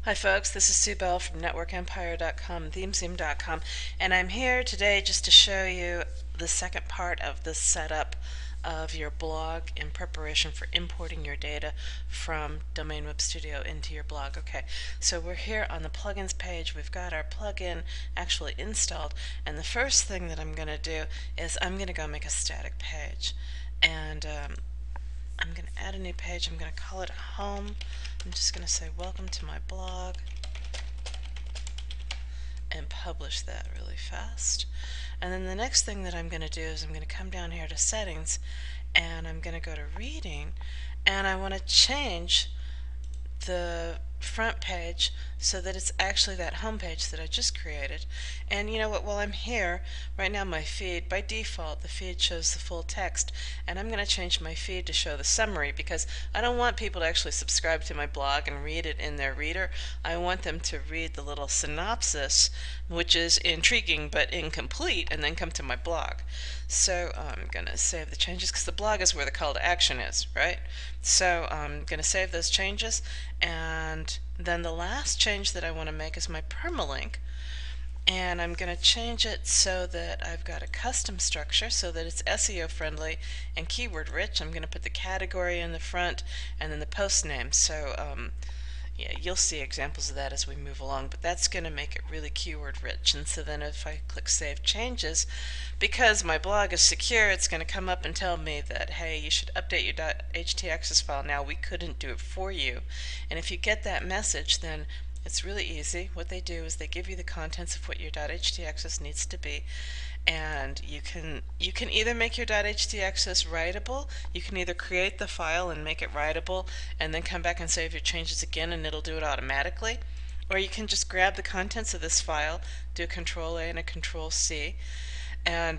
Hi folks, this is Sue Bell from networkempire.com, themezoom.com, and I'm here today just to show you the second part of the setup of your blog in preparation for importing your data from Domain Web Studio into your blog. Okay, so we're here on the plugins page. We've got our plugin actually installed, and the first thing that I'm going to do is I'm going to go make a static page. And I'm going to add a new page. I'm going to call it home. I'm just going to say welcome to my blog and publish that really fast. And then the next thing that I'm going to do is I'm going to come down here to settings and I'm going to go to reading, and I want to change the front page so that it's actually that home page that I just created. And you know what, while I'm here right now, my feed, by default the feed shows the full text, and I'm going to change my feed to show the summary because I don't want people to actually subscribe to my blog and read it in their reader. I want them to read the little synopsis, which is intriguing but incomplete, and then come to my blog. So I'm going to save the changes because the blog is where the call to action is, right? So I'm going to save those changes, and then the last change that I want to make is my permalink, and I'm going to change it so that I've got a custom structure so that it's SEO friendly and keyword rich. I'm going to put the category in the front and then the post name. So yeah, you'll see examples of that as we move along, but that's going to make it really keyword rich. And so then if I click Save Changes, because my blog is secure, it's going to come up and tell me that, hey, you should update your htaccess file now. We couldn't do it for you. And if you get that message, then it's really easy. What they do is they give you the contents of what your htaccess needs to be, and you can either make your htaccess writable. You can either create the file and make it writable and then come back and save your changes again and it'll do it automatically, or you can just grab the contents of this file, do a Control A and a Control C, and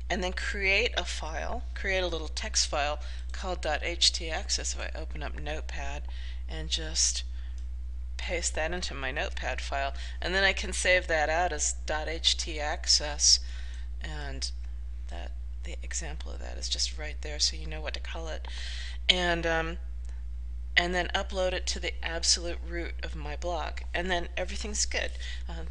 then create a file, create a little text file called .htaccess. If I open up Notepad and just paste that into my Notepad file, and then I can save that out as .htaccess, and that the example of that is just right there, so you know what to call it, and then upload it to the absolute root of my blog, and then everything's good.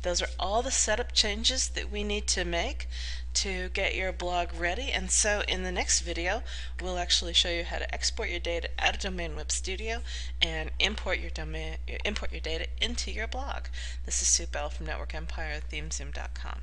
Those are all the setup changes that we need to make to get your blog ready. And so in the next video we'll actually show you how to export your data out of Domain Web Studio and import your data into your blog. This is Sue Bell from Network Empire, themezoom.com.